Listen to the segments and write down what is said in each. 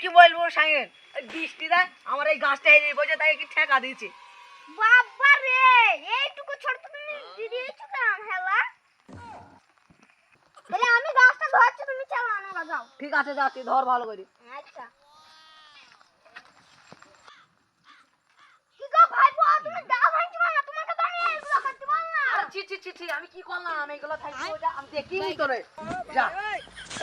কি বলবো সাইন, বৃষ্টি দেয় আমার এই গাছটা হেরে বসে তাই কি ঠেকা দিয়েছে। বাবা রে, এইটুকু ছোট তুমি দিয়েছো কেন হেলা? তাহলে আমি গাছটা ধরছি, তুমি চালানো না যাও। ঠিক আছে যাচ্ছি, ধর ভালো করে। আচ্ছা কি গো ভাইপো, তুমি গাছ ভাঙছো না? তোমাকে তো আমি এগুলো করতে বল না। আরে ছি ছি ছি ছি, আমি কি করলাম? এগুলো থাকবো যা, আমি দেখিনি তোরে। যা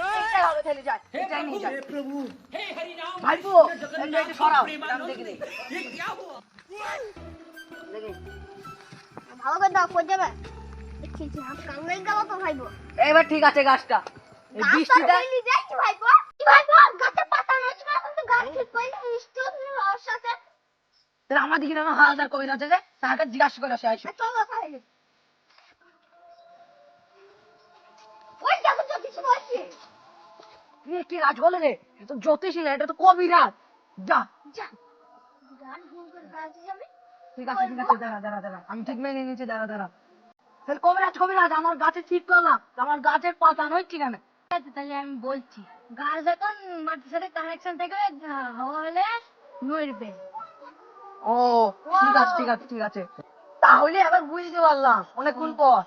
এইটাই হবে, তাহলে যা, এটাই নিয়ে যা। प्रभु हे हरि राम ভাইপো একটু সরাও, আমি দেখিনি। ये क्या हुआ? দেখি ভালো করে দাও, কই যাবে? দেখছি হাত কামড়ে গেল তো ভাইপো। এবার ঠিক আছে গাছটা। এই গাছটা বৃষ্টিটা কইলি যাইছি ভাইপো। কি ভাইপো, গাছের পাতা নষ্ট করে তুমি গাছ ঠিক কইলি মিষ্টি ওর সাথে। তাহলে আমার দিকে না হাজার কবি আছে যে তাকে জিজ্ঞাসা করে আসে আসো। চলো খাই। ওই দেখো তো কিছু বলছি। কি গাছ বলে রে? এটা তো জ্যোতিষী না, এটা তো কবিরাজ। যা যা গান ভুল করে গাছ যাবে। ঠিক আছে ঠিক আছে, দাঁড়া দাঁড়া দাঁড়া, আমি ঠিক মেনে নিয়েছি, দাঁড়া দাঁড়া। তাহলে কবিরাজ কবিরাজ আমার গাছে ঠিক করলাম, আমার গাছের পাতা নয় ঠিক আছে। তাহলে আমি বলছি, গাছ যখন মাটির সাথে কানেকশন থেকে হাওয়া হলে নড়বে। ও ঠিক আছে ঠিক আছে ঠিক আছে, তাহলে আবার বুঝতে পারলাম অনেকক্ষণ পর।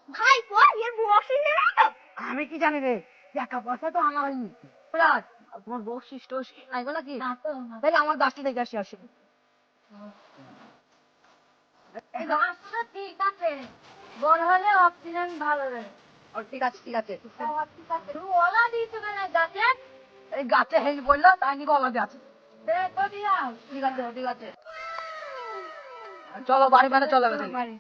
ভাই পর এর বক্স নেই তো। আমি কি জানি রে, টাকা পয়সা তো আমার হয়নি। কবিরাজ তোমার বকশিস টকশিস নাই গো নাকি? না তো। তাহলে আমার গাছটা দেখে আসি আসি। এই গাছটা ঠিক আছে, বড় হলে অক্সিজেন ভালো দেবে। ও ঠিক আছে ঠিক আছে, ঠিক আছে, তুই ওলা দিয়েছো কেন গাছে? এই গাছে হেল বললো তাই নিয়ে গলাতে আছে। দেখো দিয়াও। ঠিক আছে ঠিক আছে, চলো বাড়ি মানে চলো এবার থেকে। বাড়ি